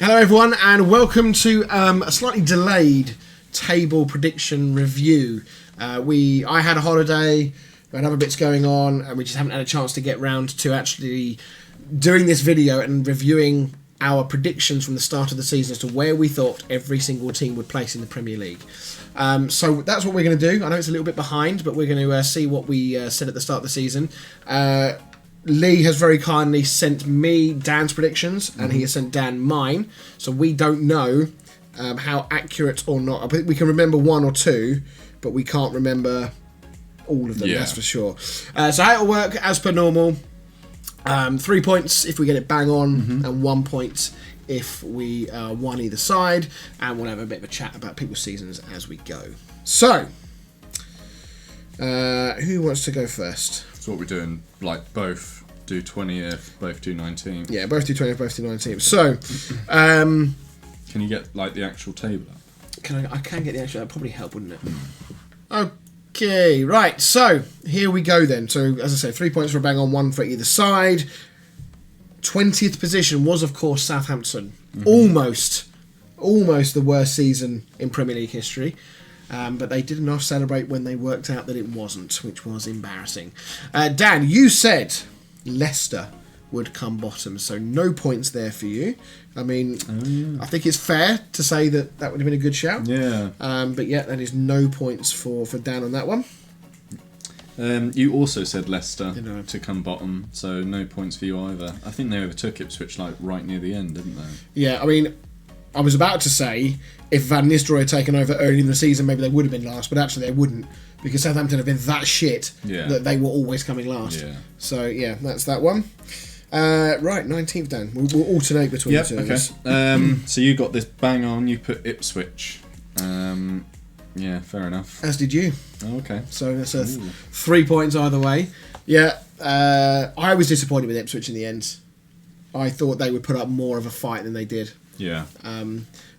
Hello everyone and welcome to a slightly delayed table prediction review. I had a holiday, we had other bits going on, and we just haven't had a chance to get round to actually doing this video and reviewing our predictions from the start of the season as to where we thought every single team would place in the Premier League. So that's what we're going to do. I know it's a little bit behind, but we're going to see what we said at the start of the season. Lee has very kindly sent me Dan's predictions, and he has sent Dan mine. So we don't know how accurate or not. I think we can remember one or two, but we can't remember all of them, that's for sure. So how it'll work, as per normal, 3 points if we get it bang on, and 1 point if we won either side, and we'll have a bit of a chat about people's seasons as we go. So, who wants to go first? So what we're doing, like both do 20th, both do 19th. Yeah, both do 20th, both do 19th. So, can you get like the actual table up? I can get the actual. That'd probably help, wouldn't it? Okay, right. So here we go then. So as I say, 3 points for a bang on, one for either side. 20th position was of course Southampton. Almost the worst season in Premier League history. But they did enough celebrate when they worked out that it wasn't, which was embarrassing. Dan, you said Leicester would come bottom, so no points there for you. I mean, I think it's fair to say that would have been a good shout. Yeah. But yeah, that is no points for Dan on that one. You also said Leicester to come bottom, so no points for you either. I think they overtook Ipswich like right near the end, didn't they? Yeah, I mean, I was about to say if Van Nistelrooy had taken over early in the season, maybe they would have been last, but actually they wouldn't, because Southampton have been that shit that they were always coming last. Yeah. So yeah, that's that one. Right, 19th, Dan. We'll alternate between the two of us. So you got this bang on. You put Ipswich. Yeah, fair enough. As did you. Oh, okay. So that's 3 points either way. Yeah, I was disappointed with Ipswich in the end. I thought they would put up more of a fight than they did. Yeah.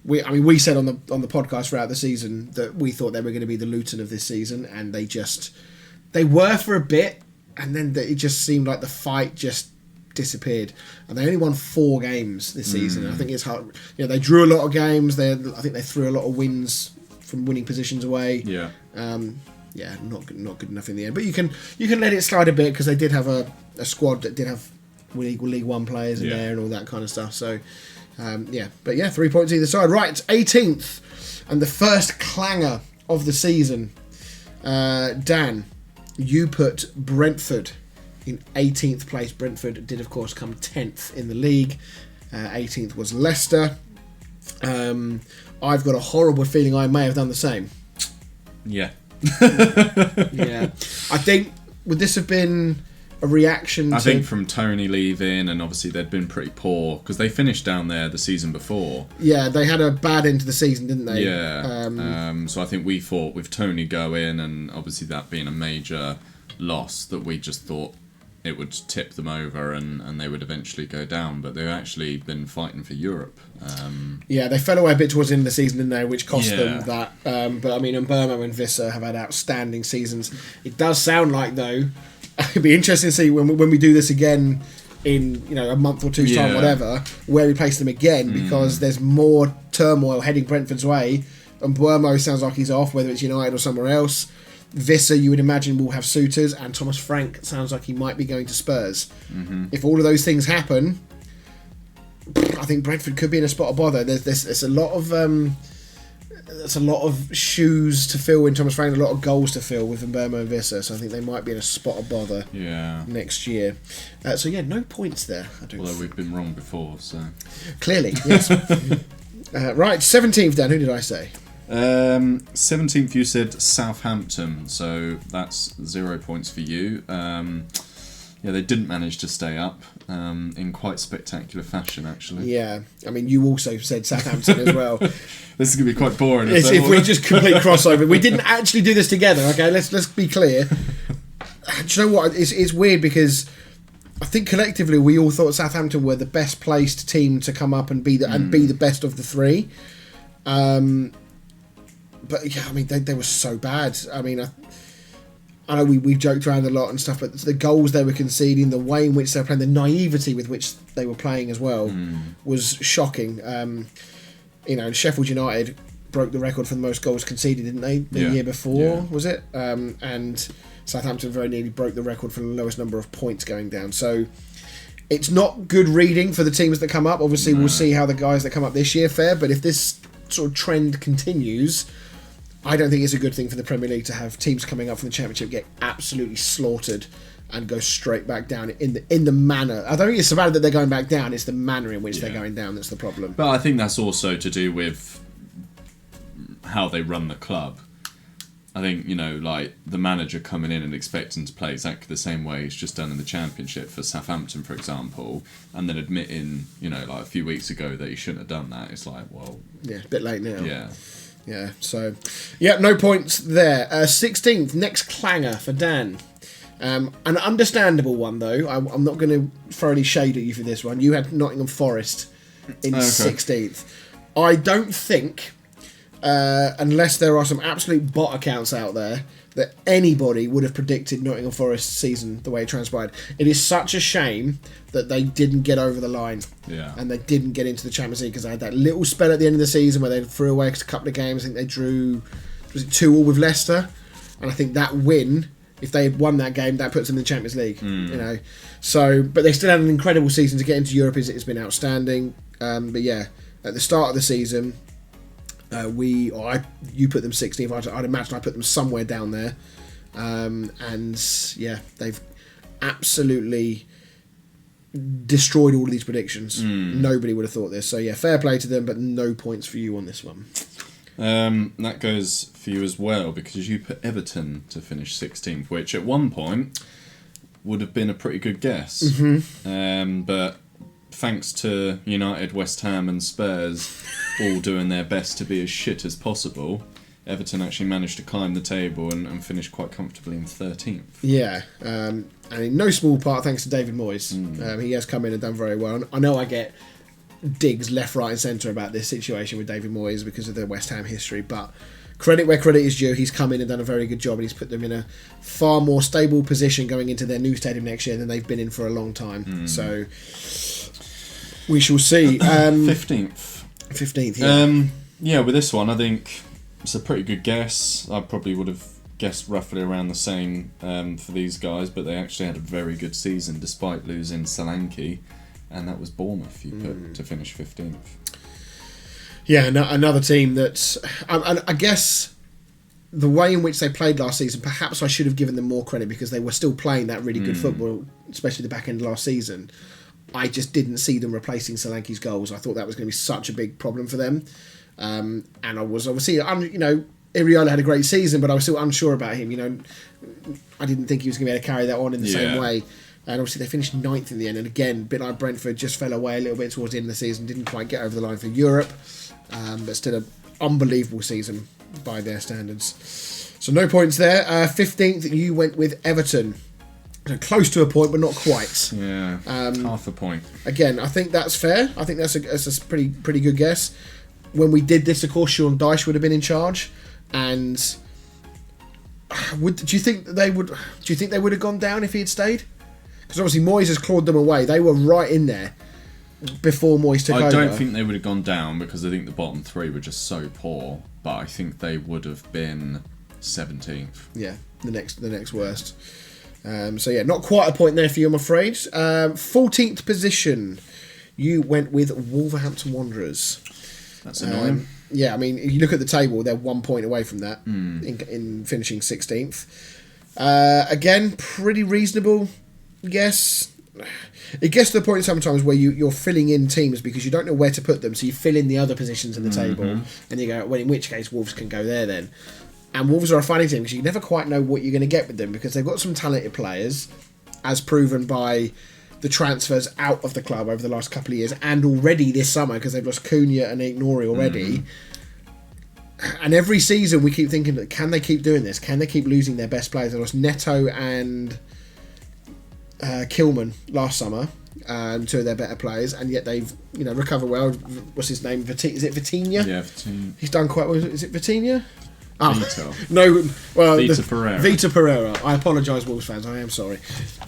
We said on the podcast throughout the season that we thought they were going to be the Luton of this season, and they were for a bit, and then it just seemed like the fight just disappeared, and they only won 4 games this season. I think it's hard. They drew a lot of games. I think they threw a lot of wins from winning positions away. Yeah. Not good enough in the end. But you can let it slide a bit, because they did have a squad that did have League One players in there and all that kind of stuff. So. But 3 points either side. Right, 18th, and the first clanger of the season. Dan, you put Brentford in 18th place. Brentford did, of course, come 10th in the league. 18th was Leicester. I've got a horrible feeling I may have done the same. Yeah. Yeah. I think, would this have been a reaction I think from Tony leaving, and obviously they'd been pretty poor because they finished down there the season before. Yeah, they had a bad end to the season, didn't they? Yeah. So I think we thought with Tony going, and obviously that being a major loss, that we just thought it would tip them over and they would eventually go down. But they've actually been fighting for Europe. Yeah, they fell away a bit towards the end of the season, didn't they? Which cost them that. But I mean, Mbeumo and Visser have had outstanding seasons. It does sound like, though, it'd be interesting to see when we do this again in a month or two's time, whatever, where we place them again, because there's more turmoil heading Brentford's way. And Mbeumo sounds like he's off, whether it's United or somewhere else. Visser, you would imagine, will have suitors, and Thomas Frank sounds like he might be going to Spurs. If all of those things happen, I think Brentford could be in a spot of bother. There's a lot of shoes to fill in Thomas Frank, a lot of goals to fill with Mbeumo and Visser, so I think they might be in a spot of bother next year. No points there. Although we've been wrong before, so clearly, yes. Right, 17th, Dan. Who did I say? 17th, you said Southampton, so that's 0 points for you. They didn't manage to stay up in quite spectacular fashion, actually. Yeah, I mean, you also said Southampton as well. This is going to be quite boring. If we just complete crossover. We didn't actually do this together, okay? Let's be clear. Do you know what? It's weird, because I think collectively we all thought Southampton were the best placed team to come up and be the best of the three. But yeah, I mean, they were so bad. I mean, I know we've joked around a lot and stuff, but the goals they were conceding, the way in which they were playing, the naivety with which they were playing as well was shocking. Sheffield United broke the record for the most goals conceded, didn't they? The year before, was it? And Southampton very nearly broke the record for the lowest number of points going down. So it's not good reading for the teams that come up. Obviously, we'll see how the guys that come up this year fare, but if this sort of trend continues, I don't think it's a good thing for the Premier League to have teams coming up from the Championship get absolutely slaughtered and go straight back down in the manner. I don't think it's so bad that they're going back down, it's the manner in which they're going down that's the problem. But I think that's also to do with how they run the club. I think, like the manager coming in and expecting to play exactly the same way he's just done in the Championship for Southampton, for example, and then admitting, like a few weeks ago that he shouldn't have done that. It's like, well... Yeah, a bit late now. Yeah. Yeah, so... Yeah, no points there. 16th, next clanger for Dan. An understandable one, though. I'm not going to thoroughly shade at you for this one. You had Nottingham Forest in 16th. I don't think... unless there are some absolute bot accounts out there, that anybody would have predicted Nottingham Forest's season the way it transpired. It is such a shame that they didn't get over the line, and they didn't get into the Champions League, because they had that little spell at the end of the season where they threw away a couple of games. I think they drew, was it 2-2 with Leicester, and I think that win, if they had won that game, that puts them in the Champions League. So, but they still had an incredible season to get into Europe. It's been outstanding. But yeah, at the start of the season, you put them 16th. I'd imagine I put them somewhere down there, and yeah, they've absolutely destroyed all of these predictions. Nobody would have thought this. So yeah, fair play to them, but no points for you on this one. That goes for you as well, because you put Everton to finish 16th, which at one point would have been a pretty good guess. But thanks to United, West Ham and Spurs all doing their best to be as shit as possible, Everton actually managed to climb the table and finish quite comfortably in 13th. Yeah, and in no small part thanks to David Moyes. He has come in and done very well. I know I get digs left, right and centre about this situation with David Moyes because of the West Ham history, but credit where credit is due. He's come in and done a very good job, and he's put them in a far more stable position going into their new stadium next year than they've been in for a long time. So we shall see. 15th, yeah. Yeah, with this one, I think it's a pretty good guess. I probably would have guessed roughly around the same for these guys, but they actually had a very good season despite losing Solanke, and that was Bournemouth you put to finish 15th. Yeah, another team that... I guess the way in which they played last season, perhaps I should have given them more credit because they were still playing that really good football, especially the back end of last season. I just didn't see them replacing Solanke's goals. I thought that was going to be such a big problem for them. And I was obviously, Iriola had a great season, but I was still unsure about him. I didn't think he was going to be able to carry that on in the same way. And obviously they finished 9th in the end. And again, a bit like Brentford, just fell away a little bit towards the end of the season. Didn't quite get over the line for Europe. But still an unbelievable season by their standards. So no points there. 15th, you went with Everton. Close to a point, but not quite. Yeah, half a point. Again, I think that's fair. I think that's a pretty good guess. When we did this, of course, Sean Dyche would have been in charge, and do you think they would have gone down if he had stayed? Because obviously Moyes has clawed them away. They were right in there before Moyes took over. I don't think they would have gone down because I think the bottom three were just so poor. But I think they would have been 17th. Yeah, the next worst. So yeah, not quite a point there for you, I'm afraid. 14th position, you went with Wolverhampton Wanderers. That's annoying. Yeah, I mean, if you look at the table, they're 1 point away from that in finishing 16th. Again, pretty reasonable guess. It gets to the point sometimes where you're filling in teams because you don't know where to put them, so you fill in the other positions in the table, and you go, well, in which case Wolves can go there then. And Wolves are a funny team because you never quite know what you're going to get with them because they've got some talented players, as proven by the transfers out of the club over the last couple of years and already this summer because they've lost Cunha and Aït-Nouri already. And every season we keep thinking, can they keep doing this? Can they keep losing their best players? They lost Neto and Kilman last summer, two of their better players, and yet they've recovered well. What's his name? Is it Vitinha? Yeah, Vitinha. He's done quite well. Is it Vitinha? Vito. No, well, Vita Pereira. Vita Pereira. I apologise, Wolves fans. I am sorry.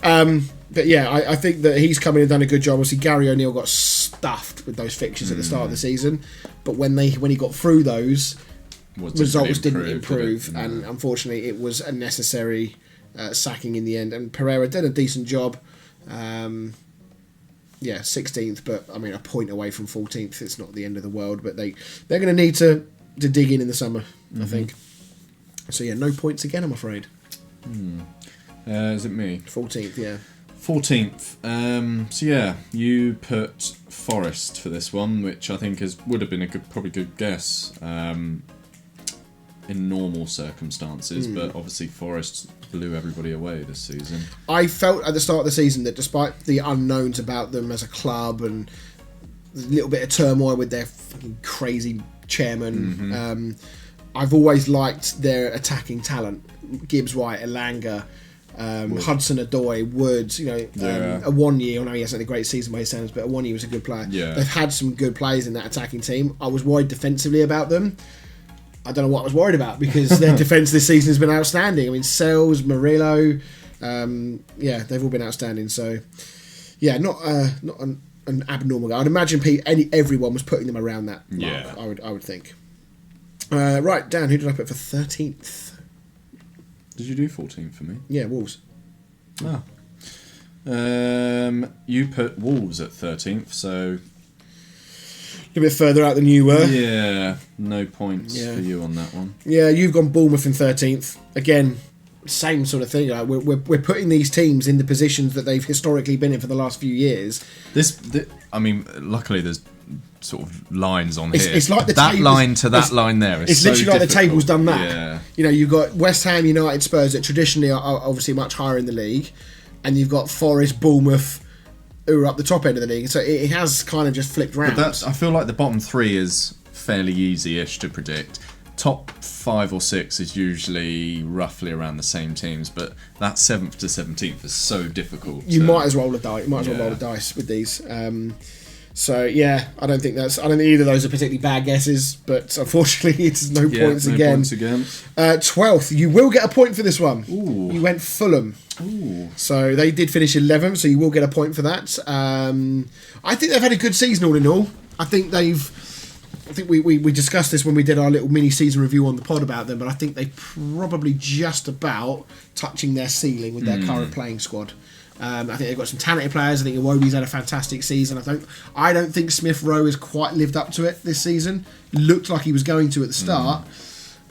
But yeah, I think that he's come in and done a good job. Obviously, Gary O'Neill got stuffed with those fixtures at the start of the season, but when he got through those, results didn't improve, and unfortunately, it was a necessary sacking in the end. And Pereira did a decent job. 16th, but I mean a point away from 14th. It's not the end of the world, but they're going to need to dig in the summer, I think. So yeah, no points again, I'm afraid. Is it me? 14th, yeah. 14th. So yeah, you put Forest for this one, which I think would have been probably good guess in normal circumstances, but obviously Forest blew everybody away this season. I felt at the start of the season that despite the unknowns about them as a club and a little bit of turmoil with their fucking crazy chairman, I've always liked their attacking talent. Gibbs White, Elanga, Hudson-Odoi, Woods, Awoniyi. I know he hasn't had a great season by his standards, but Awoniyi was a good player. Yeah. They've had some good players in that attacking team. I was worried defensively about them. I don't know what I was worried about because their defence this season has been outstanding. I mean, Sells, Murillo, they've all been outstanding. So, yeah, not an abnormal guy. I'd imagine everyone was putting them around that mark. I would think. Right, Dan, who did I put for 13th? Did you do 14th for me? Yeah, Wolves. Oh. You put Wolves at 13th, so A bit further out than you were. yeah, no points for you on that one. Yeah, you've gone Bournemouth in 13th. Again, same sort of thing. Like we're putting these teams in the positions that they've historically been in for the last few years. I mean, luckily there's sort of lines on here. It's like that line to that line there. It's so literally like the table's done that. Yeah. You know, you've got West Ham, United, Spurs that traditionally are obviously much higher in the league, and you've got Forest, Bournemouth, who are up the top end of the league. So it has kind of just flipped round. But I feel like the bottom three is fairly easy-ish to predict. Top 5 or 6 is usually roughly around the same teams, but that 7th to 17th is so difficult. You might as well roll a dice. You might as well roll the dice with these. So yeah, I don't think either of those are particularly bad guesses, but unfortunately it's no points again. 12th, you will get a point for this one. Ooh. You went Fulham. Ooh. So they did finish 11th, so you will get a point for that. I think they've had a good season all in all. I think we discussed this when we did our little mini season review on the pod about them, but I think they probably just about touching their ceiling with their current playing squad. I think they've got some talented players. I think Iwobi's had a fantastic season. I don't think Smith Rowe has quite lived up to it this season. Looked like he was going to at the start.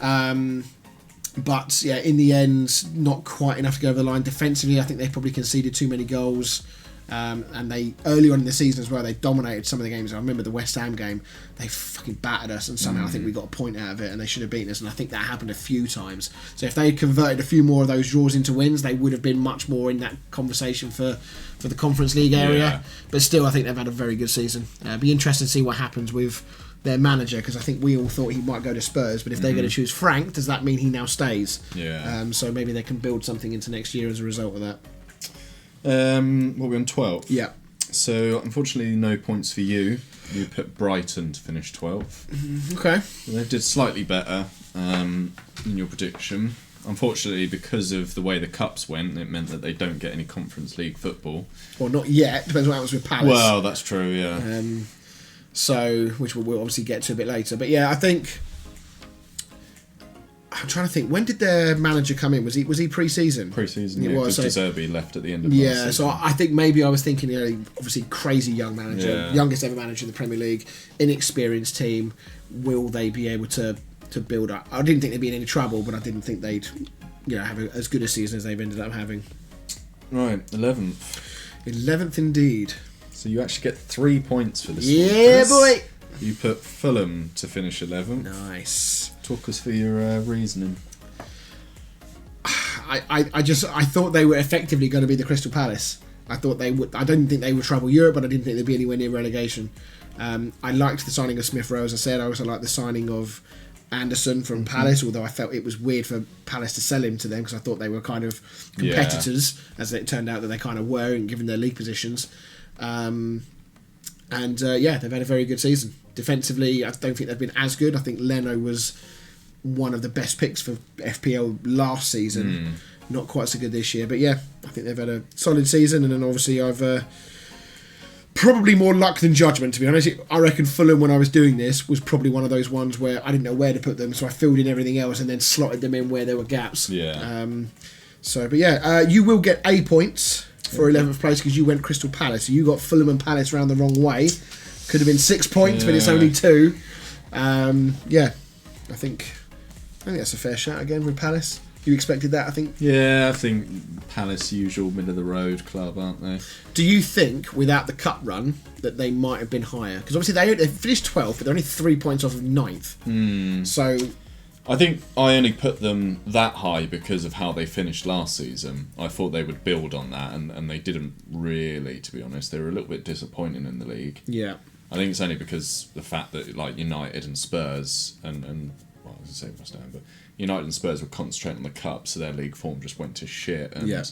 But yeah, in the end, not quite enough to go over the line. Defensively, I think they probably conceded too many goals. And they early on in the season as well, they dominated some of the games. I remember the West Ham game, they fucking battered us, and somehow I think we got a point out of it, and they should have beaten us. And I think that happened a few times. So if they had converted a few more of those draws into wins, they would have been much more in that conversation for the Conference League area. Yeah. But still, I think they've had a very good season. Be interesting to see what happens with their manager, because I think we all thought he might go to Spurs, but if they're going to choose Frank, does that mean he now stays? Yeah. So maybe they can build something into next year as a result of that. What are we on 12th? Yeah. So unfortunately, no points for you. You put Brighton to finish 12th. Okay. They did slightly better in your prediction. Unfortunately, because of the way the cups went, it meant that they don't get any Conference League football. Well, not yet. Depends what happens with Palace. Well, that's true. Yeah. Which we'll obviously get to a bit later. But yeah, I think I'm trying to think. When did their manager come in? Was he pre-season? Pre-season. It Yeah, was. because De Zerbi left at the end of last season. So I think maybe I was thinking, obviously crazy young manager, youngest ever manager in the Premier League, inexperienced team. Will they be able to build up? I didn't think they'd be in any trouble, but I didn't think they'd have as good a season as they've ended up having. Right, 11th. 11th indeed. So you actually get 3 points for this one. Yeah, Chris. boy. You put Fulham to finish 11th. Nice. Talk us through your reasoning. I thought they were effectively going to be the Crystal Palace. I thought they would. I didn't think they would trouble Europe, but I didn't think they'd be anywhere near relegation. I liked the signing of Smith Rowe, as I said. I also liked the signing of Anderson from Palace, although I felt it was weird for Palace to sell him to them because I thought they were kind of competitors, as it turned out that they kind of were, given their league positions. They've had a very good season. Defensively, I don't think they've been as good. I think Leno was one of the best picks for FPL last season. Not quite so good this year, but yeah, I think they've had a solid season, and then obviously I've probably more luck than judgment, to be honest. I reckon Fulham, when I was doing this, was probably one of those ones where I didn't know where to put them, so I filled in everything else and then slotted them in where there were gaps. Yeah. But yeah, you will get A points for 11th place because you went Crystal Palace. So you got Fulham and Palace round the wrong way. Could have been 6 points, but it's only 2. Yeah, I think that's a fair shout again with Palace. You expected that, I think? Yeah, I think Palace, usual middle-of-the-road club, aren't they? Do you think, without the cup run, that they might have been higher? Because obviously they finished 12th, but they're only 3 points off of 9th. So I think I only put them that high because of how they finished last season. I thought they would build on that, and they didn't really, to be honest. They were a little bit disappointing in the league. yeah. I think it's only because the fact that like United and Spurs and well, I was going to say West Ham, but United and Spurs were concentrating on the cup, so their league form just went to shit. And Yeah.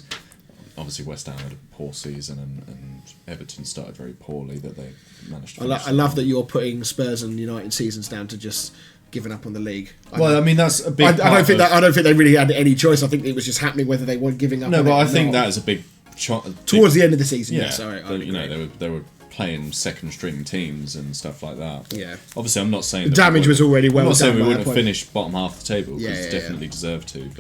obviously West Ham had a poor season, and Everton started very poorly. That they managed to. I love that you're putting Spurs and United seasons down to just giving up on the league. Well, I mean that's a big. I don't think they really had any choice. I think it was just happening whether they were giving up. No, on but it I or think not. that is a big. Towards the end of the season. Yeah, Yes, I you know they were playing second string teams and stuff like that. Yeah. Obviously, I'm not saying The that damage was already well I'm not saying done we by wouldn't that have point. finished bottom half of the table because Yeah, definitely deserved to.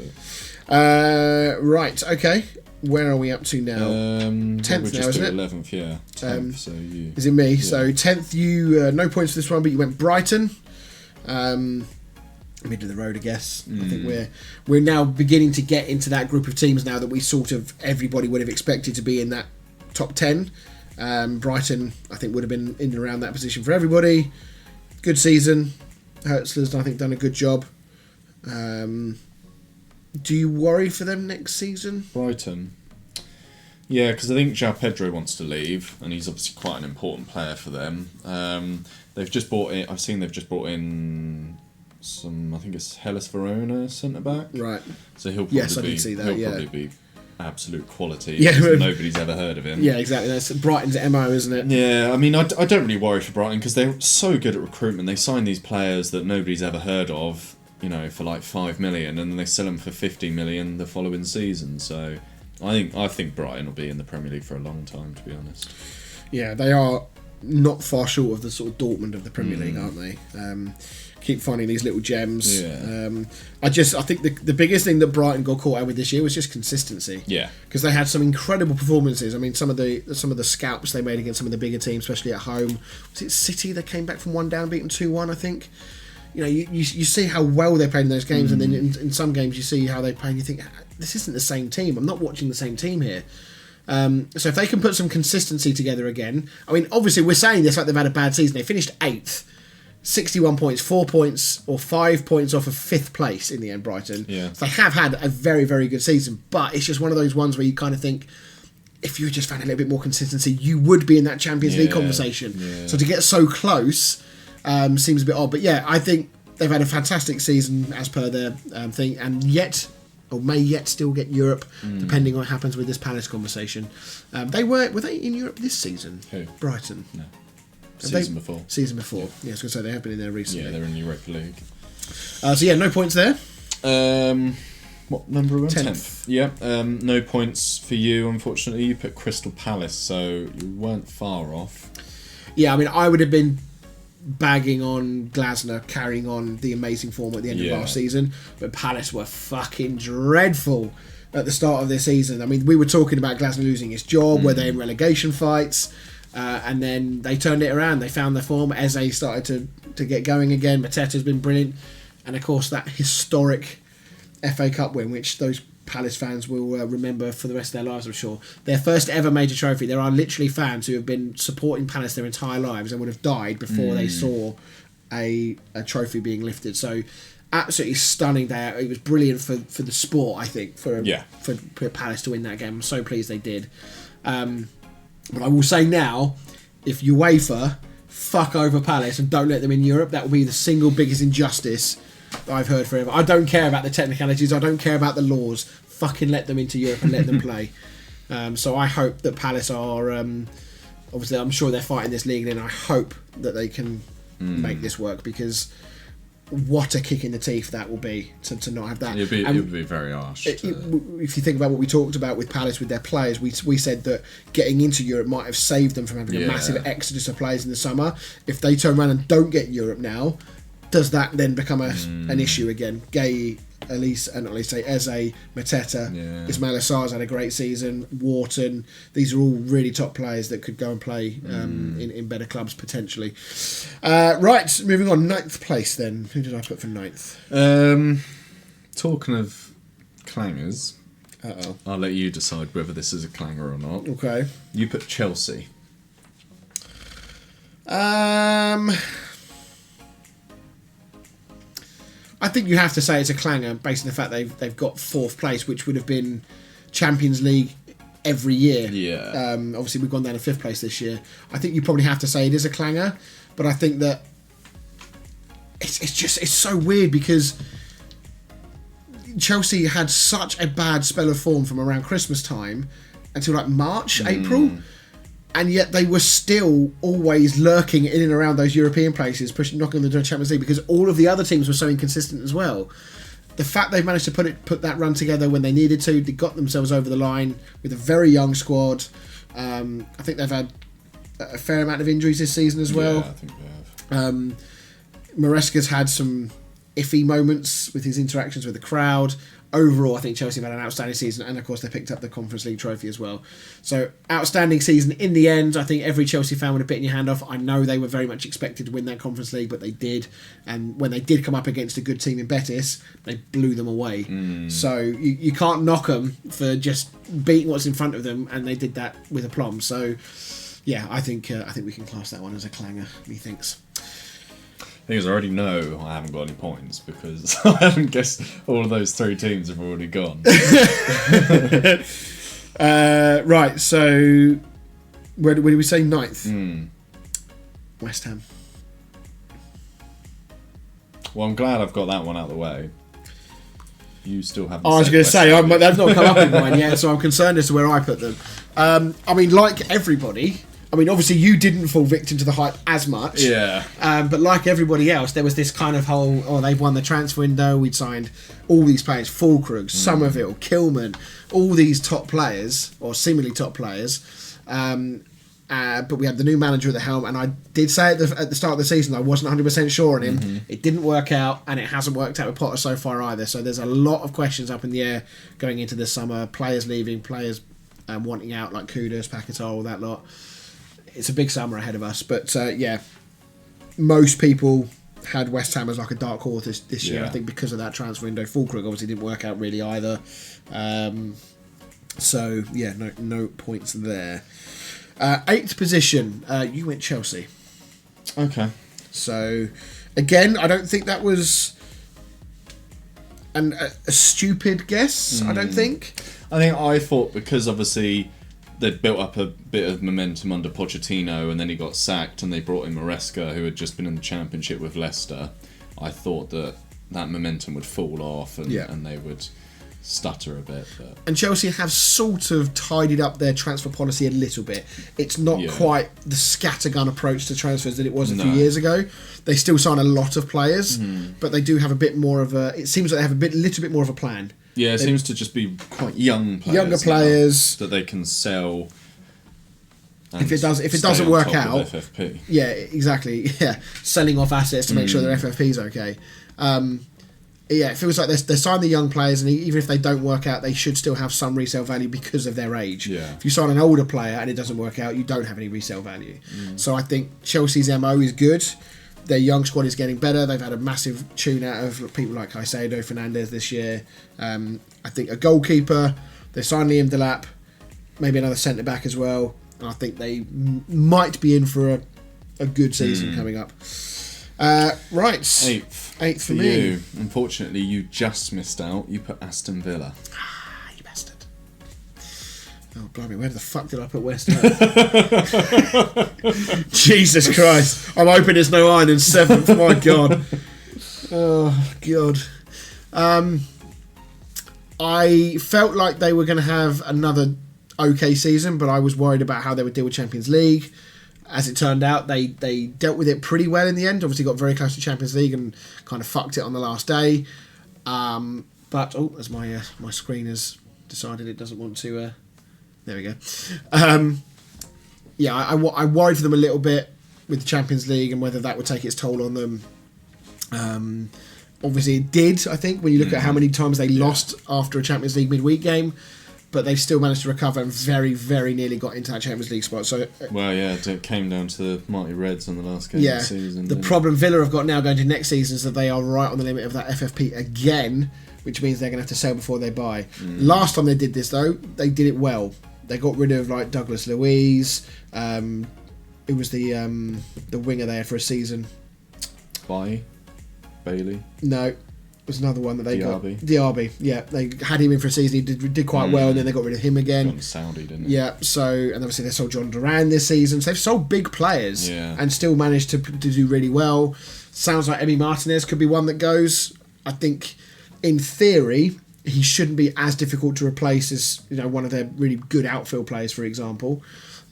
But Right. Okay. Where are we up to now? 10th we're now, just isn't at it? 11th, yeah. 10th, so you. Is it me? So 10th, you no points for this one, but you went Brighton. Mid of the road, I guess. I think we're now beginning to get into that group of teams now that we sort of everybody would have expected to be in that top 10. Brighton, I think, would have been in and around that position for everybody. Good season. Hertzler's, I think, done a good job. Do you worry for them next season? Brighton. Yeah, because I think João Pedro wants to leave, and he's obviously quite an important player for them. They've just brought in. I've seen they've just brought in some. I think it's Hellas Verona centre back. Right. So he'll probably Yes, I did see that, He'll yeah. probably be absolute quality. Yeah. Because nobody's ever heard of him. Yeah, exactly. That's Brighton's MO, isn't it? Yeah, I mean, I don't really worry for Brighton because they're so good at recruitment. They sign these players that nobody's ever heard of, you know, for like 5 million, and then they sell them for 50 million the following season. So I think Brighton will be in the Premier League for a long time, to be honest. Yeah, they are not far short of the sort of Dortmund of the Premier League, aren't they? Keep finding these little gems. Yeah. I think the biggest thing that Brighton got caught out with this year was just consistency. Yeah. Because they had some incredible performances. I mean, some of the scalps they made against some of the bigger teams, especially at home. Was it City that came back from 1 down, beaten 2-1? I think. You know, you see how well they played in those games, and then in some games you see how they play, and you think, this isn't the same team. I'm not watching the same team here. So if they can put some consistency together again, I mean, obviously we're saying this like they've had a bad season. They finished 8th, 61 points, 4 points or 5 points off of 5th place in the end, Brighton. Yeah. So they have had a very, very good season, but it's just one of those ones where you kind of think, if you just found a little bit more consistency, you would be in that Champions League conversation. Yeah. So to get so close seems a bit odd. But yeah, I think they've had a fantastic season as per their thing, and may yet still get Europe, depending on what happens with this Palace conversation. Were they in Europe this season? Who? Brighton. No. Have they- Season before. Season before. Yeah, I was going to say they have been in there recently. Yeah, they're in the Europa League. So yeah, no points there. What number are we on? 10th. Yeah, no points for you, unfortunately. You put Crystal Palace, so you weren't far off. Yeah, I mean, I would have been bagging on Glasner carrying on the amazing form at the end of last season, but Palace were fucking dreadful at the start of this season. I mean, we were talking about Glasner losing his job, were they in relegation fights, and then they turned it around. They found their form. Eze started to get going again. Mateta's been brilliant, and of course that historic FA Cup win, which those Palace fans will remember for the rest of their lives, I'm sure. Their first ever major trophy. There are literally fans who have been supporting Palace their entire lives and would have died before they saw a trophy being lifted. So absolutely stunning there. It was brilliant for the sport, I think, for Palace to win that game. I'm so pleased they did. But I will say now, if UEFA fuck over Palace and don't let them in Europe, that will be the single biggest injustice that I've heard forever. I don't care about the technicalities. I don't care about the laws. Fucking let them into Europe and let them play. So I hope that Palace are... obviously, I'm sure they're fighting this league, and I hope that they can make this work, because what a kick in the teeth that will be to not have that. It would be very harsh. If you think about what we talked about with Palace with their players, we said that getting into Europe might have saved them from having a massive exodus of players in the summer. If they turn around and don't get Europe now, does that then become an issue again? Eze, Mateta, Ismail Assar's had a great season. Wharton, these are all really top players that could go and play in better clubs potentially. Right, moving on. 9th place then. Who did I put for 9th? Talking of clangers, Uh-oh. I'll let you decide whether this is a clanger or not. Okay. You put Chelsea. I think you have to say it's a clanger based on the fact they've got 4th place, which would have been Champions League every year. Yeah. Obviously, we've gone down to 5th place this year. I think you probably have to say it is a clanger, but I think that it's so weird because Chelsea had such a bad spell of form from around Christmas time until like March, April. And yet they were still always lurking in and around those European places, knocking on the door of Champions League, because all of the other teams were so inconsistent as well. The fact they've managed to put that run together when they needed to, they got themselves over the line with a very young squad. I think they've had a fair amount of injuries this season as well. Yeah, I think they have. Maresca's had some iffy moments with his interactions with the crowd. Overall, I think Chelsea have had an outstanding season, and of course they picked up the Conference League trophy as well. So, outstanding season in the end. I think every Chelsea fan would have bitten your hand off. I know they were very much expected to win that Conference League, but they did. And when they did come up against a good team in Betis, they blew them away. So you can't knock them for just beating what's in front of them, and they did that with aplomb. So, yeah, I think we can class that one as a clanger. Methinks. Thing is, I already know I haven't got any points because I haven't guessed all of those 3 teams have already gone. Right, so where did we say 9th? West Ham. Well, I'm glad I've got that one out of the way. You still haven't. I was going to say that's not come up in mine yet, so I'm concerned as to where I put them. I mean, like everybody. I mean, obviously you didn't fall victim to the hype as much. Yeah. But like everybody else, there was this kind of whole, they've won the transfer window, we'd signed all these players, Fulkrug, Somerville, Kilman, all these top players, or seemingly top players. But we had the new manager at the helm, and I did say at the start of the season I wasn't 100% sure on him. It didn't work out, and it hasn't worked out with Potter so far either. So there's a lot of questions up in the air going into this summer. Players leaving, players wanting out, like Kudus, Paquetá, all that lot. It's a big summer ahead of us, but yeah, most people had West Ham as like a dark horse this year. I think because of that transfer window. Fulkrug obviously didn't work out really either. So yeah, no points there. 8th position, you went Chelsea. Okay. So again, I don't think that was a stupid guess. I don't think. I thought because obviously they'd built up a bit of momentum under Pochettino, and then he got sacked, and they brought in Maresca, who had just been in the Championship with Leicester. I thought that momentum would fall off, and they would stutter a bit. But. And Chelsea have sort of tidied up their transfer policy a little bit. It's not quite the scattergun approach to transfers that it was a few years ago. They still sign a lot of players, but they do have a bit more of a... It seems like they have a little bit more of a plan. Yeah, it seems to just be quite young players. Younger players that they can sell. If it doesn't work out, FFP. Yeah, exactly. Yeah, selling off assets to make sure their FFP is okay. It feels like they're signing the young players, and even if they don't work out, they should still have some resale value because of their age. Yeah. If you sign an older player and it doesn't work out, you don't have any resale value. So I think Chelsea's MO is good. Their young squad is getting better. They've had a massive tune out of people like Caicedo, Fernandes this year. I think a goalkeeper. They signed Liam Delap, maybe another centre back as well. And I think they might be in for a good season coming up. Right, 8th for me. You. Unfortunately, you just missed out. You put Aston Villa. You bastard. Oh, blimey, where the fuck did I put West Ham? Jesus Christ. I'm hoping there's no iron in 7th. My God. Oh, God. I felt like they were going to have another okay season, but I was worried about how they would deal with Champions League. as it turned out, they dealt with it pretty well in the end. Obviously, got very close to Champions League and kind of fucked it on the last day. But as my screen has decided it doesn't want to. There we go. I worried for them a little bit with the Champions League and whether that would take its toll on them. Obviously, it did. I think when you look at how many times they lost after a Champions League midweek game. But they've still managed to recover and very, very nearly got into that Champions League spot. So, it came down to the mighty Reds on the last game of the season. The problem Villa have got now going to next season is that they are right on the limit of that FFP again, which means they're going to have to sell before they buy. Last time they did this, though, they did it well. They got rid of like Douglas Luiz. It was the winger there for a season. Bailey? No. Was another one that they Diaby. got. Diaby, yeah. They had him in for a season. He did quite well, and then they got rid of him again. Gone Saudi, didn't he? Yeah, and obviously they sold John Duran this season. So they've sold big players and still managed to do really well. Sounds like Emi Martinez could be one that goes. I think, in theory, he shouldn't be as difficult to replace as one of their really good outfield players, for example.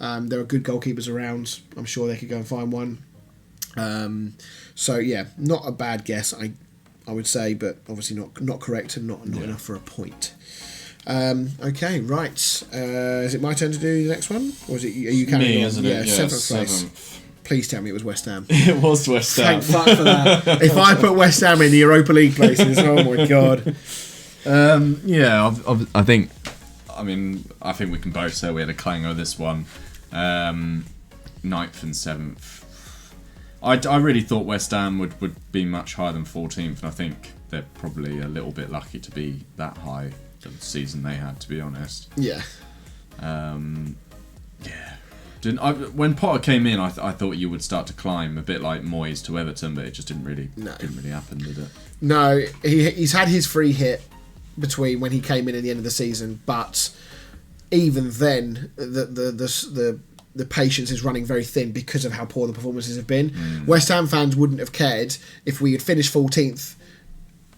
There are good goalkeepers around. I'm sure they could go and find one. Not a bad guess. I would say, but obviously not correct and not enough for a point. Okay, right. Is it my turn to do the next one, or are you carrying on? Isn't it? Yeah, seventh place. Please tell me it was West Ham. It was West Ham. Thank fuck for that. If I put West Ham in the Europa League places, oh my god. I think we can both say we had a clanger of this one. 9th and 7th. I really thought West Ham would be much higher than 14th, and I think they're probably a little bit lucky to be that high the season they had, to be honest. Yeah. When Potter came in, I thought you would start to climb a bit like Moyes to Everton, but it just didn't really happen, did it? No, he's had his free hit between when he came in and the end of the season, but even then, the patience is running very thin because of how poor the performances have been. West Ham fans wouldn't have cared if we had finished 14th.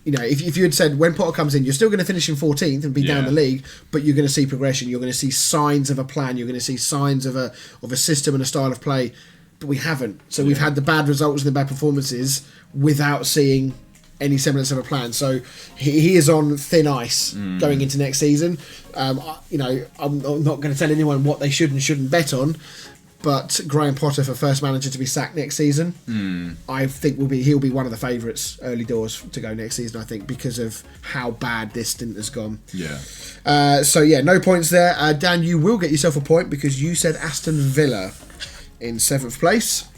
If you had said when Potter comes in, you're still going to finish in 14th and be down the league, but you're going to see progression. You're going to see signs of a plan. You're going to see signs of a system and a style of play. But we haven't. So we've had the bad results and the bad performances without seeing any semblance of a plan. So he is on thin ice going into next season. I'm not going to tell anyone what they should and shouldn't bet on, but Graham Potter for first manager to be sacked next season, I think he'll be one of the favourites early doors to go next season, I think, because of how bad this stint has gone. Yeah. No points there. Dan, you will get yourself a point because you said Aston Villa in 7th place.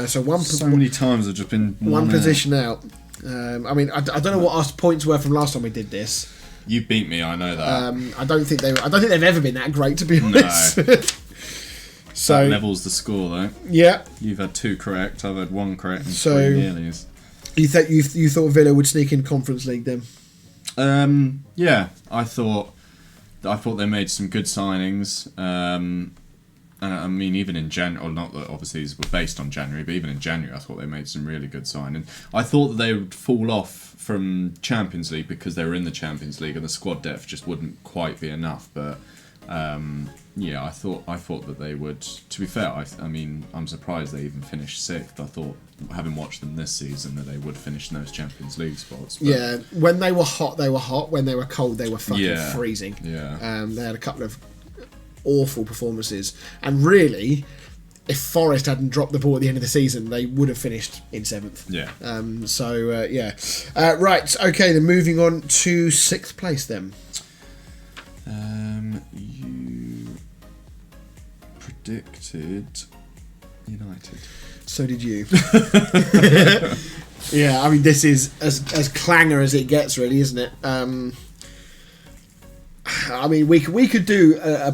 So many times I've just been one position out. I don't know what our points were from last time we did this. You beat me, I know that. I don't think they've ever been that great, to be honest. No. So that levels the score, though. Yeah. You've had 2 correct. I've had 1 correct and 3 nearlies. You thought Villa would sneak in Conference League then? I thought they made some good signings. And I mean, even in January, or not that obviously these were based on January, but even in January, I thought they made some really good signings. I thought that they would fall off from Champions League because they were in the Champions League and the squad depth just wouldn't quite be enough. But I thought that they would. To be fair, I'm surprised they even finished 6th. I thought, having watched them this season, that they would finish in those Champions League spots. But yeah, when they were hot, they were hot. When they were cold, they were fucking freezing. Yeah. They had a couple of awful performances, and really, if Forest hadn't dropped the ball at the end of the season, they would have finished in 7th. Yeah. Right. Okay. Then moving on to 6th place. Then. You predicted United. So did you. Yeah. This is as clanger as it gets, really, isn't it? We could do a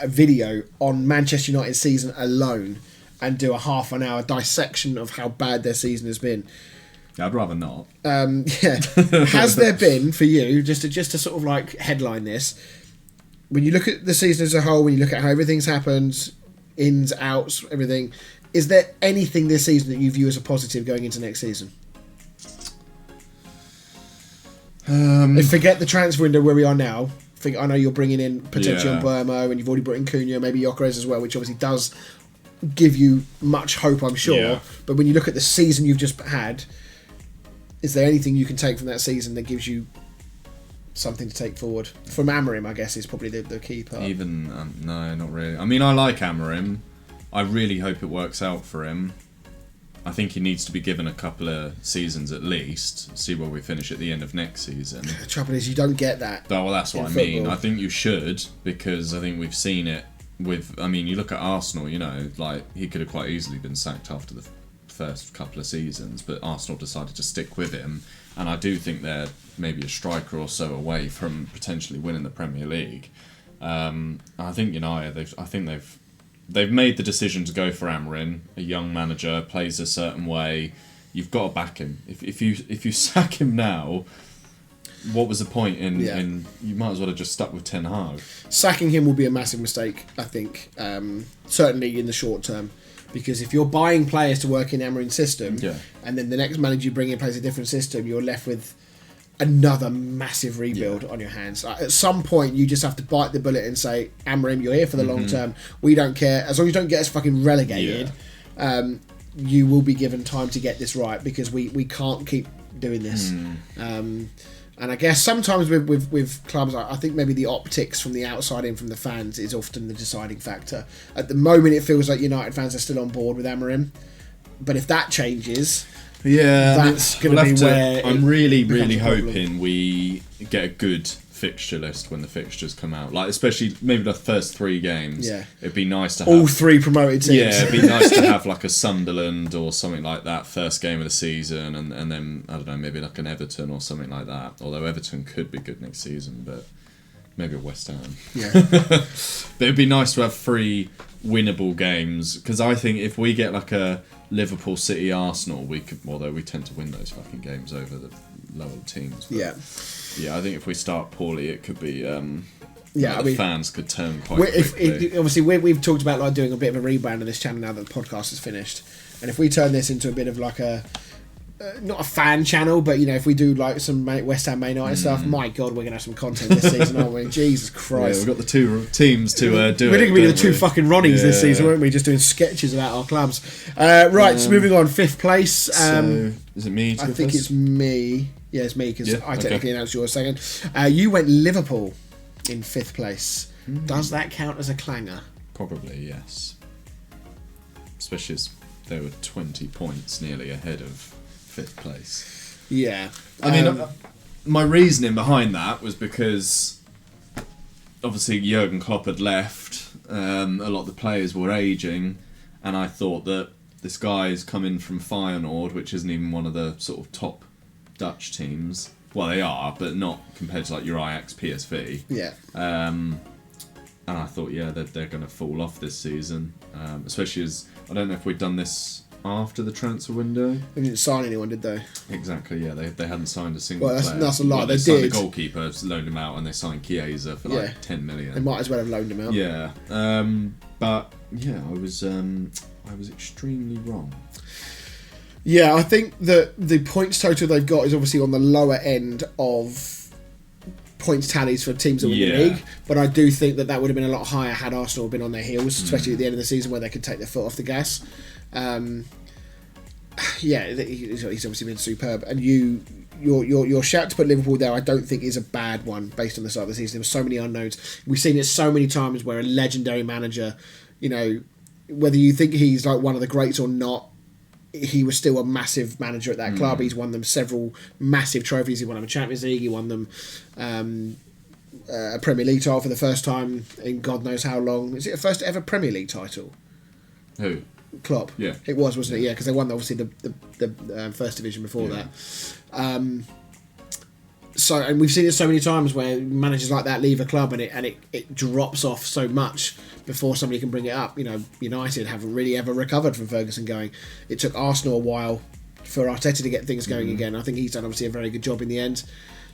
video on Manchester United season alone and do a half an hour dissection of how bad their season has been. I'd rather not. Has there been for you, just to sort of like headline this, when you look at the season as a whole, when you look at how everything's happened, ins, outs, everything, is there anything this season that you view as a positive going into next season? Forget the transfer window where we are now. I know you're bringing in potentially Burmo, and you've already brought in Cunha, maybe Gyökeres as well, which obviously does give you much hope, I'm sure. Yeah. But when you look at the season you've just had, is there anything you can take from that season that gives you something to take forward? From Amorim, I guess, is probably the key part. Even no, not really. I mean, I like Amorim. I really hope it works out for him. I think he needs to be given a couple of seasons at least. See where we finish at the end of next season. The trouble is, you don't get that. Well, that's what I in mean. football. I think you should, because I think we've seen it with. I mean, you look at Arsenal. You know, like he could have quite easily been sacked after the first couple of seasons, but Arsenal decided to stick with him, and I do think they're maybe a striker or so away from potentially winning the Premier League. I think United. They've made the decision to go for Amorim, a young manager, plays a certain way. You've got to back him. If you sack him now, what was the point in you might as well have just stuck with Ten Hag. Sacking him will be a massive mistake, I think, certainly in the short term. Because if you're buying players to work in Amorim's system, and then the next manager you bring in plays a different system, you're left with another massive rebuild on your hands. At some point, you just have to bite the bullet and say, Amorim, you're here for the long term. We don't care. As long as you don't get us fucking relegated, you will be given time to get this right, because we can't keep doing this. And I guess sometimes with clubs, I think maybe the optics from the outside in from the fans is often the deciding factor. At the moment, it feels like United fans are still on board with Amorim. But if that changes... Yeah, that's going to be where I'm really a problem. hoping we get a good fixture list when the fixtures come out. Like, especially maybe the first 3 games. Yeah. It'd be nice to have... all 3 promoted teams. Yeah, it'd be nice to have like a Sunderland or something like that first game of the season, and then, I don't know, maybe like an Everton or something like that. Although Everton could be good next season, but maybe a West Ham. Yeah. But it'd be nice to have 3 winnable games, because I think if we get like a Liverpool, City, Arsenal, we could, although we tend to win those fucking games over the lower teams. But yeah, I think if we start poorly, it could be. Fans could turn quite quickly. Obviously, we've talked about like doing a bit of a rebrand of this channel now that the podcast is finished, and if we turn this into a bit of like a not a fan channel, but if we do like some West Ham Man United stuff, my God, we're gonna have some content this season, aren't we? Jesus Christ! Yeah, we've got the 2 teams to do it. We're going to be the 2 fucking Ronnies this season, weren't we? Just doing sketches about our clubs. Right, so moving on, 5th place. So is it me? I think it's me. Yeah, it's me, because I technically announced yours second. You went Liverpool in 5th place. Does that count as a clanger? Probably, yes. Especially as they were 20 points nearly ahead of 5th place. Yeah. I mean, my reasoning behind that was because obviously Jurgen Klopp had left, a lot of the players were ageing, and I thought that this guy's come in from Feyenoord, which isn't even one of the sort of top Dutch teams. Well, they are, but not compared to like your Ajax, PSV. Yeah. And I thought, they're going to fall off this season, especially as I don't know if we'd done this after the transfer window. They didn't sign anyone, did they? Exactly, yeah. They hadn't signed a single player. That's a lie. Well, they signed did. the goalkeeper, loaned him out, and they signed Chiesa for like 10 million. They might as well have loaned him out. Yeah. But yeah, I was extremely wrong. Yeah, I think that the points total they've got is obviously on the lower end of points tallies for teams that win the league, but I do think that would have been a lot higher had Arsenal been on their heels, especially at the end of the season where they could take their foot off the gas. He's obviously been superb, and your shout to put Liverpool there I don't think is a bad one based on the start of the season. There were so many unknowns. We've seen it so many times where a legendary manager, whether you think he's like one of the greats or not, he was still a massive manager at that club. He's won them several massive trophies. He won them a Champions League. He won them a Premier League title for the first time in God knows how long. Is it a first ever Premier League title? Who? Klopp. Yeah. It was, wasn't it? Yeah, because they won obviously the first division before that. And we've seen it so many times where managers like that leave a club and it drops off so much before somebody can bring it up. United haven't really ever recovered from Ferguson going. It took Arsenal a while for Arteta to get things going again. I think he's done obviously a very good job in the end.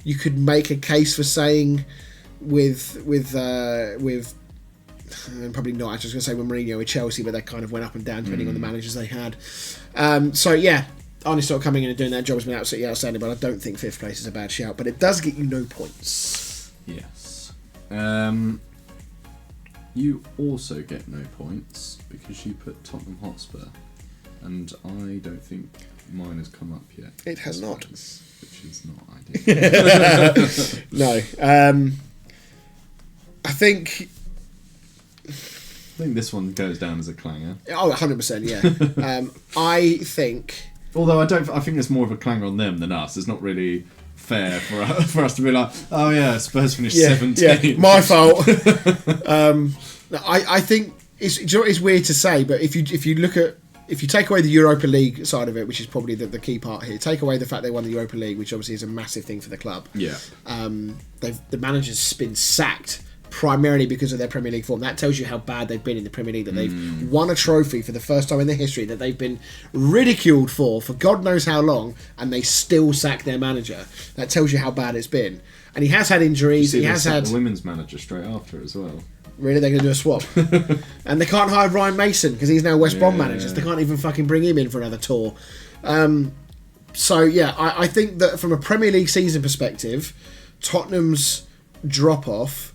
You could make a case for saying with and probably not. I was just going to say with Mourinho with Chelsea, but they kind of went up and down depending on the managers they had. Arne Slot coming in and doing that job has been absolutely outstanding, but I don't think 5th place is a bad shout. But it does get you no points. Yes. You also get no points because you put Tottenham Hotspur, and I don't think mine has come up yet. It has not. Which is not ideal. No. I think this one goes down as a clanger. Oh, 100%, yeah. I think... Although I think it's more of a clanger on them than us. It's not really fair for us to be like, oh yeah, Spurs finished 17th. Yeah, my fault. I think it's, do you know what, it's weird to say, but if you take away the Europa League side of it, which is probably the key part here, take away the fact they won the Europa League, which obviously is a massive thing for the club. Yeah. The manager's been sacked primarily because of their Premier League form. That tells you how bad they've been in the Premier League, that they've won a trophy for the first time in their history that they've been ridiculed for God knows how long, and they still sack their manager. That tells you how bad it's been. And he has had injuries. He has had the women's manager straight after as well. Really, they're going to do a swap. And they can't hire Ryan Mason because he's now West Brom manager. So they can't even fucking bring him in for another tour. So yeah, I think that from a Premier League season perspective, Tottenham's drop-off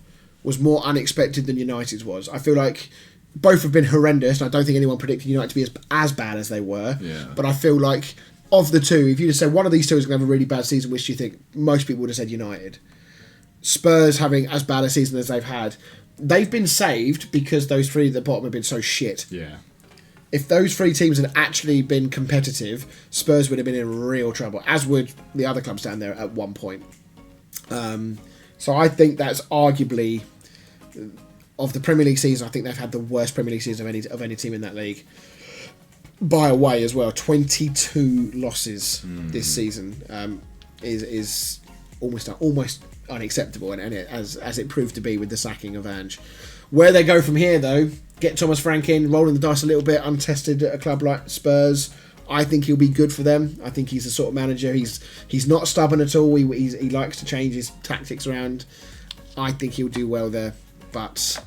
was more unexpected than United's was. I feel like both have been horrendous, and I don't think anyone predicted United to be as bad as they were. Yeah. But I feel like, of the two, if you just said one of these two is going to have a really bad season, which do you think? Most people would have said United. Spurs having as bad a season as they've had. They've been saved because those three at the bottom have been so shit. Yeah. If those three teams had actually been competitive, Spurs would have been in real trouble, as would the other clubs down there at one point. So I think that's arguably, of the Premier League season, I think they've had the worst Premier League season of any team in that league. By a way as well, 22 losses this season is almost unacceptable, and as it proved to be with the sacking of Ange. Where they go from here, though, get Thomas Frank in, rolling the dice a little bit, untested at a club like Spurs. I think he'll be good for them. I think he's the sort of manager. He's not stubborn at all. He likes to change his tactics around. I think he'll do well there. But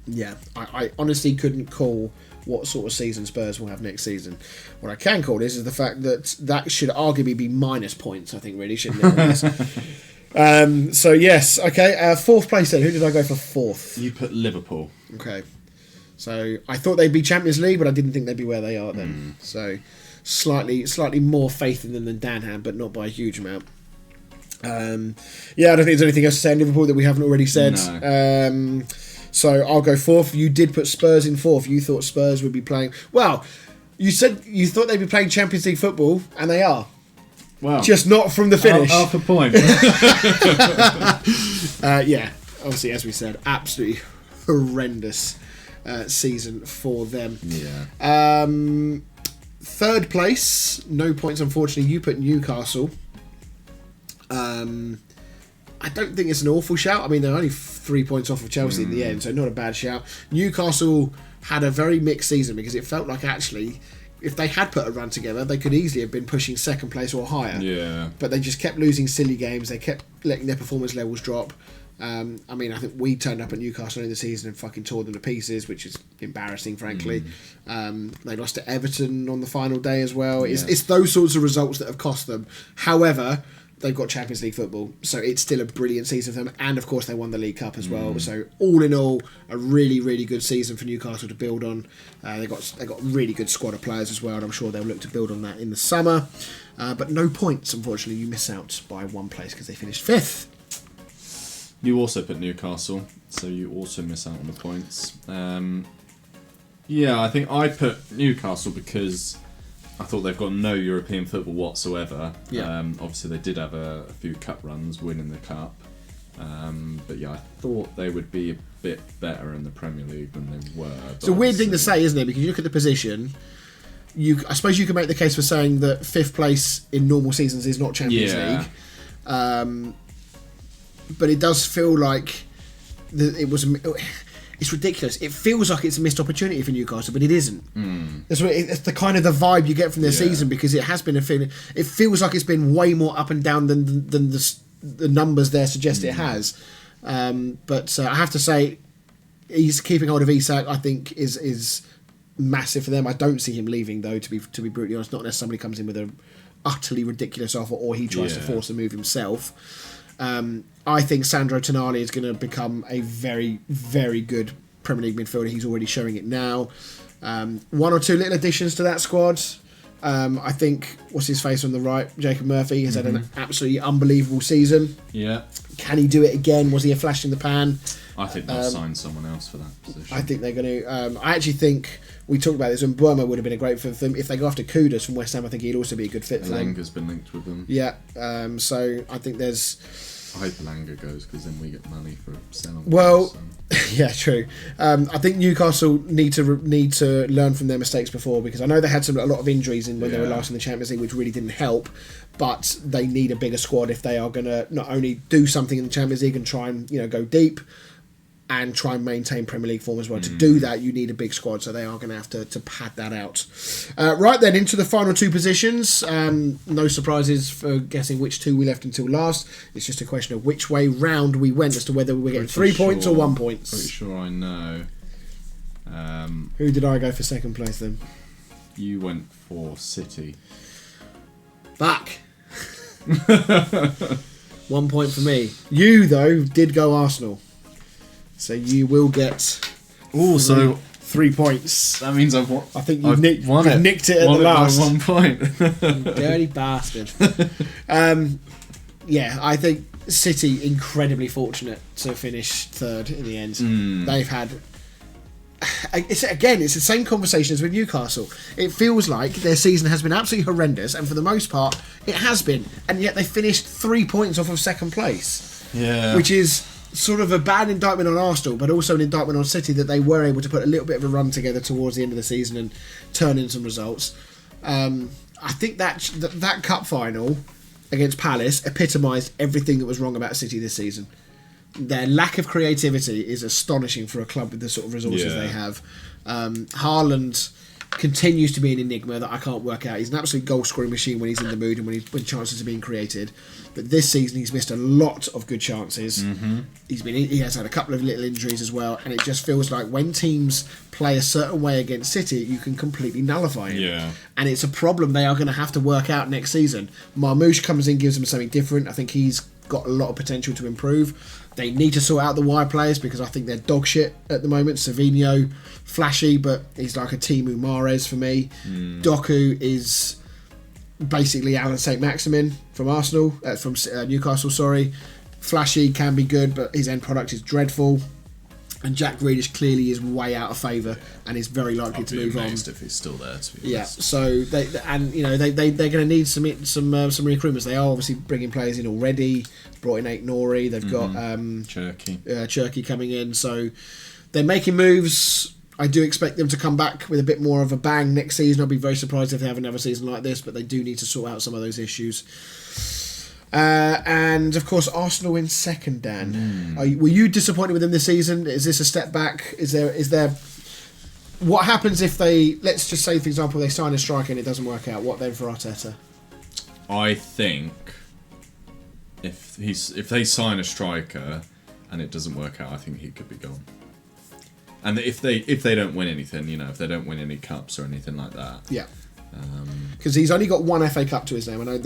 yeah, I honestly couldn't call what sort of season Spurs will have next season. What I can call is the fact that should arguably be minus points, I think, really, shouldn't it? So yes, okay. Fourth place then. Who did I go for fourth? You put Liverpool. Okay. So I thought they'd be Champions League, but I didn't think they'd be where they are then. So slightly more faith in them than Dan had, but not by a huge amount. Yeah, I don't think there's anything else to say in Liverpool that we haven't already said. No. So I'll go fourth. You did put Spurs in fourth. You thought Spurs would be playing... Well, you said you thought they'd be playing Champions League football, and they are. Wow. Just not from the finish. Half a point. Yeah, obviously, as we said, absolutely horrendous season for them. Yeah. Third place, no points, unfortunately. You put Newcastle. I don't think it's an awful shout. I mean, they're only 3 points off of Chelsea in the end, so not a bad shout. Newcastle had a very mixed season because it felt like actually, if they had put a run together, they could easily have been pushing second place or higher. Yeah. But they just kept losing silly games. They kept letting their performance levels drop. I mean, I think we turned up at Newcastle in the season and fucking tore them to pieces, which is embarrassing, frankly. They lost to Everton on the final day as well. It's those sorts of results that have cost them. However, they've got Champions League football, so it's still a brilliant season for them. And, of course, they won the League Cup as well. So, all in all, a really, really good season for Newcastle to build on. They got a really good squad of players as well, and I'm sure they'll look to build on that in the summer. But no points, unfortunately. You miss out by one place because they finished fifth. You also put Newcastle, so you also miss out on the points. Yeah, I think I put Newcastle because I thought they've got no European football whatsoever. Yeah. Obviously, they did have a few cup runs, winning the cup. But yeah, I thought they would be a bit better in the Premier League than they were. It's a weird thing to say, isn't it? Because you look at the position, I suppose you can make the case for saying that fifth place in normal seasons is not Champions League. But it does feel like it's ridiculous. It feels like it's a missed opportunity for Newcastle, but it isn't. It's the kind of the vibe you get from their season, because it has been a feeling. It feels like it's been way more up and down than the numbers there suggest it has. But I have to say, he's keeping hold of Isak. I think is massive for them. I don't see him leaving though. To be brutally honest, not unless somebody comes in with a utterly ridiculous offer or he tries to force a move himself. I think Sandro Tonali is going to become a very, very good Premier League midfielder. He's already showing it now. One or two little additions to that squad. I think, what's his face on the right? Jacob Murphy has had an absolutely unbelievable season. Yeah. Can he do it again? Was he a flash in the pan? I think they'll sign someone else for that position. I think they're going to. I actually think we talked about this, and Burma would have been a great fit for them. If they go after Kudus from West Ham, I think he'd also be a good fit for them. Langa's been linked with them. Yeah. So I think there's. I hope Langa goes because then we get money for selling. Well, yeah, true. I think Newcastle need to learn from their mistakes before, because I know they had a lot of injuries when they were last in the Champions League, which really didn't help. But they need a bigger squad if they are going to not only do something in the Champions League and try and go deep, and try and maintain Premier League form as well. To do that, you need a big squad, so they are going to have to pad that out. Right then, into the final two positions. No surprises for guessing which two we left until last. It's just a question of which way round we went as to whether we were getting 3 points or 1 point. Pretty sure I know. Who did I go for second place then? You went for City. Back. 1 point for me. You, though, did go Arsenal. So you will get 3 points. That means I've won. I think you've nicked it at the last. 1 point. Dirty bastard. Yeah, I think City incredibly fortunate to finish third in the end. They've had. It's the same conversation as with Newcastle. It feels like their season has been absolutely horrendous, and for the most part, it has been. And yet they finished 3 points off of second place. Yeah. Which is sort of a bad indictment on Arsenal, but also an indictment on City that they were able to put a little bit of a run together towards the end of the season and turn in some results. I think that cup final against Palace epitomised everything that was wrong about City this season. Their lack of creativity is astonishing for a club with the sort of resources they have. Haaland continues to be an enigma that I can't work out. He's an absolute goal scoring machine when he's in the mood and when chances are being created. But this season he's missed a lot of good chances. He has had a couple of little injuries as well, and it just feels like when teams play a certain way against City, you can completely nullify it. Yeah. And it's a problem they are going to have to work out next season. Marmoush comes in, gives them something different. I think he's got a lot of potential to improve. They need to sort out the wide players because I think they're dog shit at the moment. Savinho, flashy, but he's like a Timu Mahrez for me. Doku is basically Alan St-Maximin from Arsenal, from Newcastle, sorry. Flashy, can be good, but his end product is dreadful. And Jack Grealish clearly is way out of favour and is very likely to move on. I'd be amazed if he's still there, to be honest. Yeah, so they're going to need some recruitments. They are obviously bringing players in already. Brought in Aït-Nouri. They've got Cherki coming in. So they're making moves. I do expect them to come back with a bit more of a bang next season. I'll be very surprised if they have another season like this, but they do need to sort out some of those issues. And of course, Arsenal in second, Dan. Were you disappointed with them this season? Is this a step back? Is there? What happens if they? Let's just say, for example, they sign a striker and it doesn't work out. What then for Arteta? I think if they sign a striker and it doesn't work out, I think he could be gone. And if they don't win anything, if they don't win any cups or anything like that, yeah. Because he's only got one FA Cup to his name. I know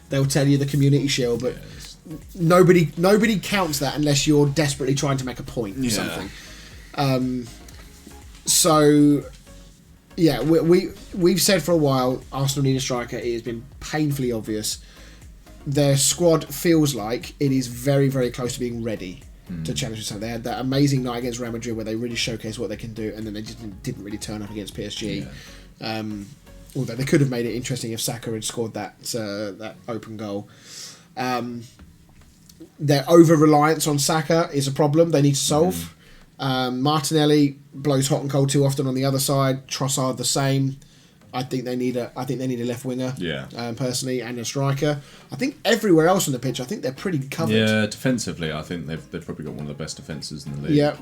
they'll tell you the Community Shield, but nobody counts that unless you're desperately trying to make a point or something. So, yeah, we've said for a while Arsenal need a striker. It has been painfully obvious. Their squad feels like it is very, very close to being ready to challenge something. They had that amazing night against Real Madrid where they really showcased what they can do, and then they just didn't really turn up against PSG. Yeah. Although they could have made it interesting if Saka had scored that open goal. Their over-reliance on Saka is a problem they need to solve. Martinelli blows hot and cold too often on the other side. Trossard the same. I think they need a left winger. Yeah. Personally, and a striker. I think everywhere else on the pitch, I think they're pretty covered. Yeah, defensively, I think they've probably got one of the best defences in the league. Yeah,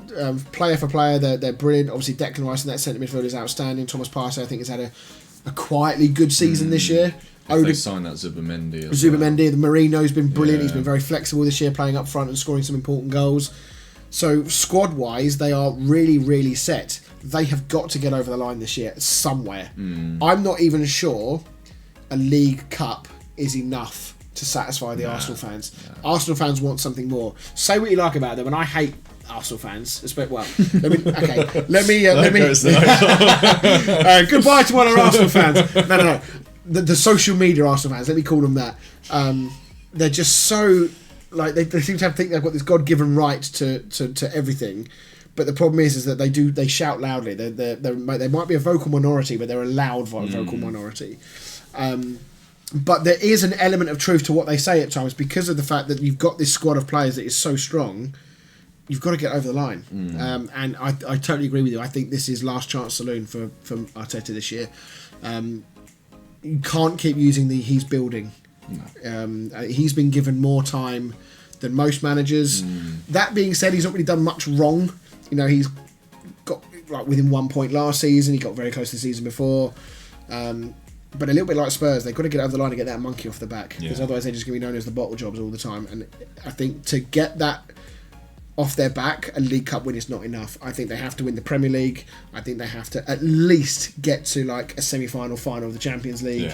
player for player, they're brilliant. Obviously, Declan Rice in that centre midfield is outstanding. Thomas Partey, I think, has had a quietly good season this year. They signed that Zubimendi. The Marino's been brilliant. He's been very flexible this year, playing up front and scoring some important goals. So squad-wise, they are really, really set. They have got to get over the line this year somewhere. I'm not even sure a League Cup is enough to satisfy the Arsenal fans. Arsenal fans want something more. Say what you like about them, and I hate Arsenal fans. Well, let me. Goodbye to one of our Arsenal fans. No. The social media Arsenal fans. Let me call them that. They're just so like they seem to think they've got this God-given right to everything. But the problem is that they shout loudly. They might be a vocal minority, but they're a loud vocal minority. But there is an element of truth to what they say at times because of the fact that you've got this squad of players that is so strong. You've got to get over the line. And I totally agree with you. I think this is last chance saloon for Arteta this year. You can't keep using he's building. No. He's been given more time than most managers. That being said, he's not really done much wrong. You know, he's got like within 1 point last season. He got very close to the season before. But a little bit like Spurs, they've got to get over the line and get that monkey off the back. Because otherwise they're just going to be known as the bottle jobs all the time. And I think to get that off their back, a League Cup win is not enough. I think they have to win the Premier League. I think they have to at least get to like a semi-final, final of the Champions League.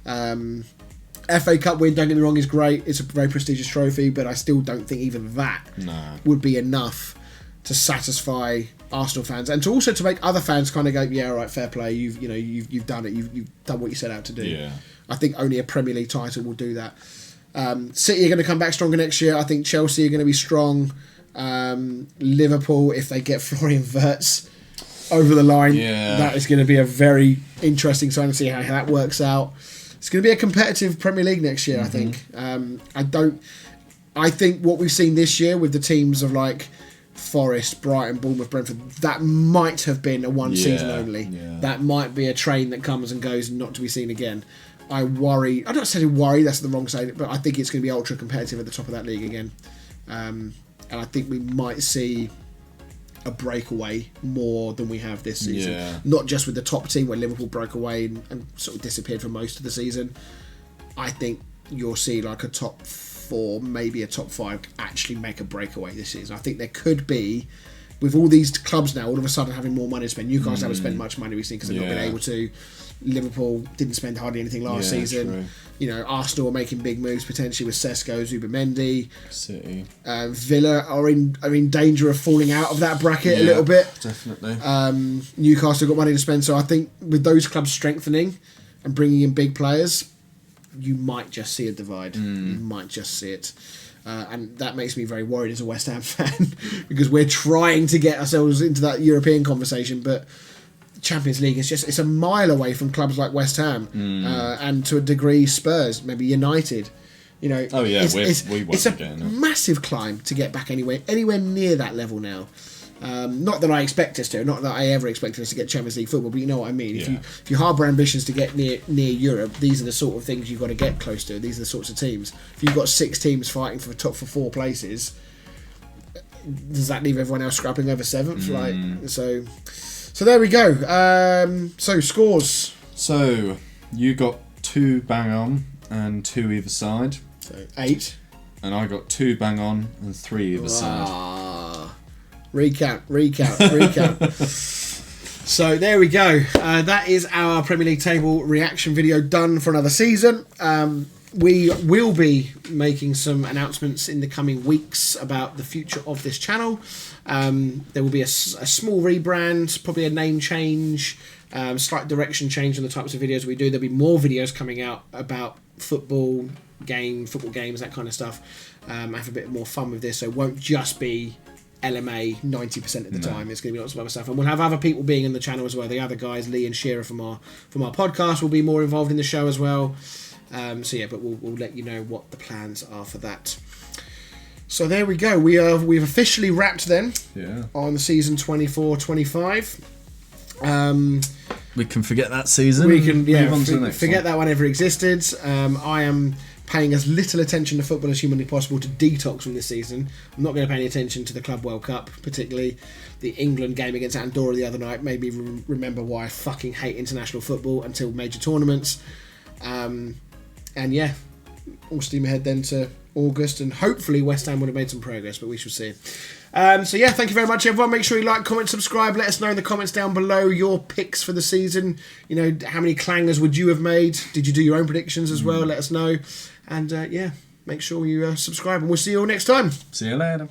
FA Cup win, don't get me wrong, is great. It's a very prestigious trophy, but I still don't think even that would be enough to satisfy Arsenal fans, and to also to make other fans kind of go, yeah, all right, fair play. You've done it. You've done what you set out to do. Yeah. I think only a Premier League title will do that. City are going to come back stronger next year. I think Chelsea are going to be strong. Liverpool, if they get Florian Wirtz over the line, that is going to be a very interesting time to see how that works out. It's going to be a competitive Premier League next year, I think. I think what we've seen this year with the teams of like Forest, Brighton, Bournemouth, Brentford, that might have been a one season only. That might be a train that comes and goes and not to be seen again. I don't say worry, that's the wrong saying, but I think it's going to be ultra competitive at the top of that league again. And I think we might see a breakaway more than we have this season. Not just with the top team where Liverpool broke away and sort of disappeared for most of the season. I think you'll see like a top 4, maybe a top 5 actually make a breakaway this season. I think there could be, with all these clubs now all of a sudden having more money to spend. Newcastle haven't spent much money recently because they've not been able to. Liverpool didn't spend hardly anything last season. True. You know, Arsenal are making big moves potentially with Sesko, Zubimendi. City, Villa are in danger of falling out of that bracket a little bit. Definitely. Newcastle got money to spend, so I think with those clubs strengthening and bringing in big players, you might just see a divide. You might just see it. And that makes me very worried as a West Ham fan because we're trying to get ourselves into that European conversation, but Champions League is it's a mile away from clubs like West Ham and to a degree Spurs, maybe United. You know, it's a massive climb to get back anywhere near that level now. Not that I expect us to, not that I ever expected us to get Champions League football, but you know what I mean. If you harbour ambitions to get near Europe, these are the sort of things you've got to get close to. These are the sorts of teams. If you've got 6 teams fighting for 4 places, does that leave everyone else scrapping over 7th? So there we go. So scores. So you got 2 bang on and 2 either side. So 8. And I got 2 bang on and 3 either side. Recount. So there we go. That is our Premier League table reaction video done for another season. We will be making some announcements in the coming weeks about the future of this channel. There will be a small rebrand, probably a name change, slight direction change on the types of videos we do. There'll be more videos coming out about football games, that kind of stuff. Have a bit more fun with this, so it won't just be LMA 90% of the time. It's going to be lots of other stuff, and we'll have other people being in the channel as well. The other guys, Lee and Shearer from our podcast, will be more involved in the show as well. But we'll let you know what the plans are for that. So there we go. We've officially wrapped then on the season 24-25. We can forget that season. We can move on to the next forget one. That one ever existed. I am paying as little attention to football as humanly possible to detox from this season. I'm not going to pay any attention to the Club World Cup, particularly the England game against Andorra the other night. Made me remember why I fucking hate international football until major tournaments. All steam ahead then to August, and hopefully West Ham would have made some progress, but we shall see. So yeah, thank you very much, everyone. Make sure you like, comment, subscribe. Let us know in the comments down below your picks for the season. You know, how many clangers would you have made? Did you do your own predictions as well? Let us know. And yeah, make sure you subscribe, and we'll see you all next time. See you later.